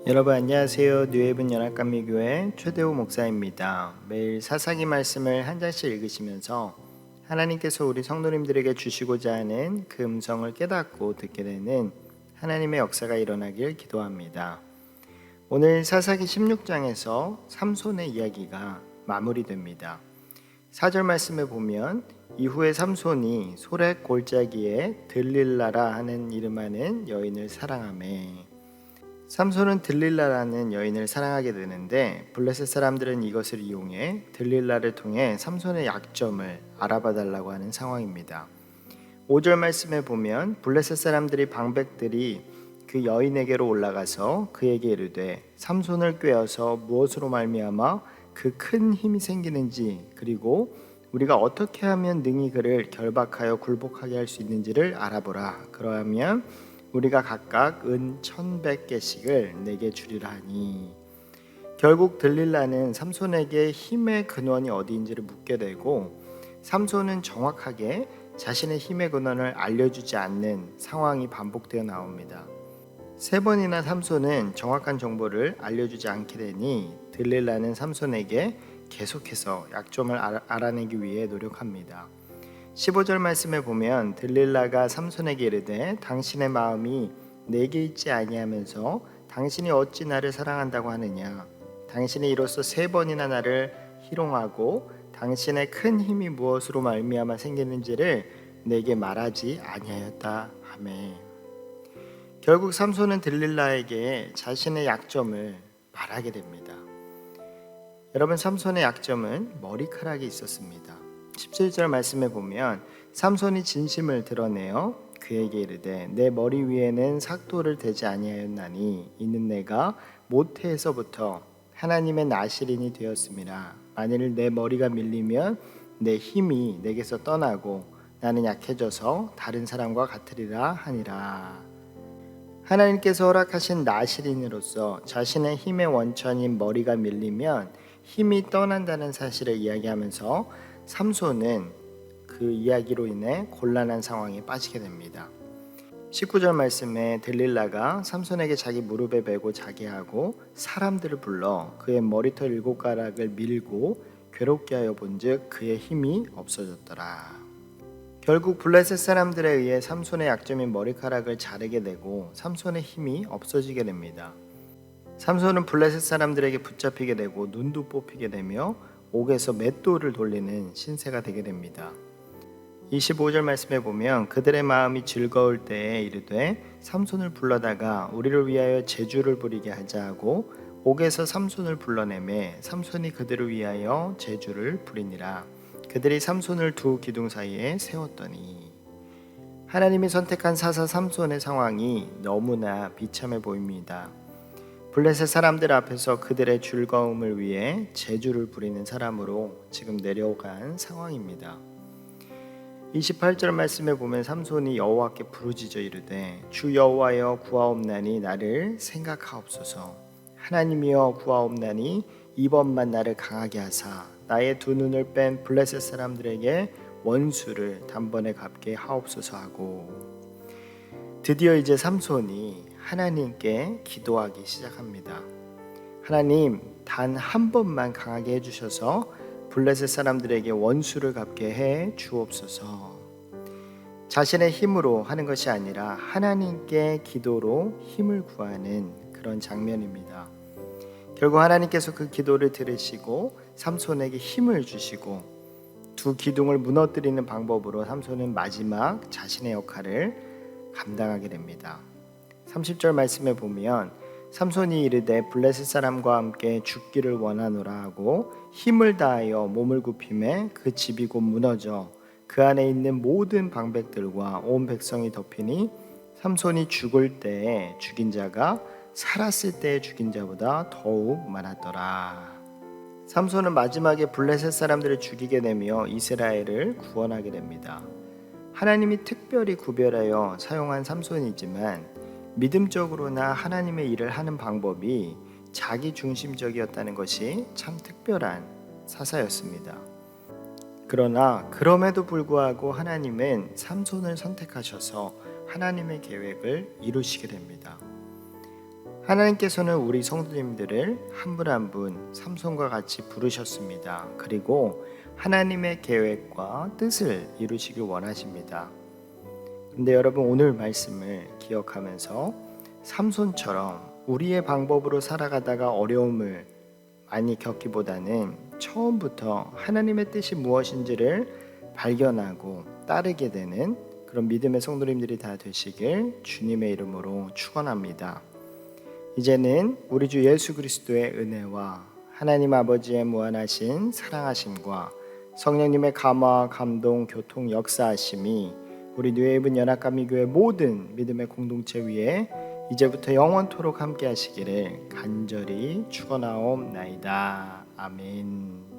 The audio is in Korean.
여러분 안녕하세요. 뉴헤븐 연합감리교회 최대호 목사입니다. 매일 사사기 말씀을 한 장씩 읽으시면서 하나님께서 우리 성도님들에게 주시고자 하는 그 음성을 깨닫고 듣게 되는 하나님의 역사가 일어나길 기도합니다. 오늘 사사기 16장에서 삼손의 이야기가 마무리됩니다. 4절 말씀에 보면 이후에 삼손이 소렉 골짜기에 들릴라라 하는 이름하는 여인을 사랑하매, 삼손은 들릴라라는 여인을 사랑하게 되는데 블레셋 사람들은 이것을 이용해 들릴라를 통해 삼손의 약점을 알아봐 달라고 하는 상황입니다. 5절 말씀에 보면 블레셋 사람들이 방백들이 그 여인에게로 올라가서 그에게 이르되 삼손을 꾀어서 무엇으로 말미암아 그 큰 힘이 생기는지, 그리고 우리가 어떻게 하면 능히 그를 결박하여 굴복하게 할 수 있는지를 알아보라. 그러하면 우리가 각각 은 1,100개씩을 내게 주리라 하니, 결국 들릴라는 삼손에게 힘의 근원이 어디인지를 묻게 되고, 삼손은 정확하게 자신의 힘의 근원을 알려주지 않는 상황이 반복되어 나옵니다. 3번이나 삼손은 정확한 정보를 알려주지 않게 되니 들릴라는 삼손에게 계속해서 약점을 알아내기 위해 노력합니다. 15절 말씀에 보면 들릴라가 삼손에게 이르되 당신의 마음이 내게 있지 아니하면서 당신이 어찌 나를 사랑한다고 하느냐, 당신이 이로써 3번이나 나를 희롱하고 당신의 큰 힘이 무엇으로 말미암아 생기는지를 내게 말하지 아니하였다 하매, 결국 삼손은 들릴라에게 자신의 약점을 말하게 됩니다. 여러분, 삼손의 약점은 머리카락이 있었습니다. 17절 말씀에 보면 삼손이 진심을 드러내어 그에게 이르되 내 머리 위에는 삭도를 대지 아니하였나니 이는 내가 모태에서부터 하나님의 나실인이 되었음이라. 만일 내 머리가 밀리면 내 힘이 내게서 떠나고 나는 약해져서 다른 사람과 같으리라 하니라. 하나님께서 허락하신 나실인으로서 자신의 힘의 원천인 머리가 밀리면 힘이 떠난다는 사실을 이야기하면서 삼손은 그 이야기로 인해 곤란한 상황에 빠지게 됩니다. 19절 말씀에 들릴라가 삼손에게 자기 무릎에 베고 자게 하고 사람들을 불러 그의 머리털 7가락을 밀고 괴롭게 하여 본즉 그의 힘이 없어졌더라. 결국 블레셋 사람들에 의해 삼손의 약점인 머리카락을 자르게 되고 삼손의 힘이 없어지게 됩니다. 삼손은 블레셋 사람들에게 붙잡히게 되고 눈도 뽑히게 되며 옥에서 맷돌을 돌리는 신세가 되게 됩니다. 25절 말씀에 보면 그들의 마음이 즐거울 때에 이르되 삼손을 불러다가 우리를 위하여 제주를 부리게 하자 하고 옥에서 삼손을 불러내매 삼손이 그들을 위하여 제주를 부리니라. 그들이 삼손을 두 기둥 사이에 세웠더니, 하나님이 선택한 사사 삼손의 상황이 너무나 비참해 보입니다. 블레셋 사람들 앞에서 그들의 즐거움을 위해 제주를 부리는 사람으로 지금 내려간 상황입니다. 28절 말씀에 보면 삼손이 여호와께 부르짖어 이르되 주 여호와여 구하옵나니 나를 생각하옵소서. 하나님이여 구하옵나니 이번만 나를 강하게 하사 나의 두 눈을 뺀 블레셋 사람들에게 원수를 단번에 갚게 하옵소서 하고, 드디어 이제 삼손이 하나님께 기도하기 시작합니다. 하나님, 단 한 번만 강하게 해주셔서 블레셋 사람들에게 원수를 갚게 해 주옵소서. 자신의 힘으로 하는 것이 아니라 하나님께 기도로 힘을 구하는 그런 장면입니다. 결국 하나님께서 그 기도를 들으시고 삼손에게 힘을 주시고 두 기둥을 무너뜨리는 방법으로 삼손은 마지막 자신의 역할을 감당하게 됩니다. 30절 말씀에 보면 삼손이 이르되 블레셋 사람과 함께 죽기를 원하노라 하고 힘을 다하여 몸을 굽히매 그 집이 곧 무너져 그 안에 있는 모든 방백들과 온 백성이 덮이니 삼손이 죽을 때에 죽인 자가 살았을 때에 죽인 자보다 더욱 많았더라. 삼손은 마지막에 블레셋 사람들을 죽이게 되며 이스라엘을 구원하게 됩니다. 하나님이 특별히 구별하여 사용한 삼손이지만 믿음적으로나 하나님의 일을 하는 방법이 자기 중심적이었다는 것이 참 특별한 사사였습니다. 그러나 그럼에도 불구하고 하나님은 삼손을 선택하셔서 하나님의 계획을 이루시게 됩니다. 하나님께서는 우리 성도님들을 한 분 한 분 삼손과 같이 부르셨습니다. 그리고 하나님의 계획과 뜻을 이루시길 원하십니다. 근데 여러분, 오늘 말씀을 기억하면서 삼손처럼 우리의 방법으로 살아가다가 어려움을 많이 겪기보다는 처음부터 하나님의 뜻이 무엇인지를 발견하고 따르게 되는 그런 믿음의 성도님들이 다 되시길 주님의 이름으로 축원합니다. 이제는 우리 주 예수 그리스도의 은혜와 하나님 아버지의 무한하신 사랑하심과 성령님의 감화, 감동, 교통, 역사하심이 우리 뉴에이븐 연합감리교회 모든 믿음의 공동체 위에 이제부터 영원토록 함께 하시기를 간절히 축원하옵나이다. 아멘.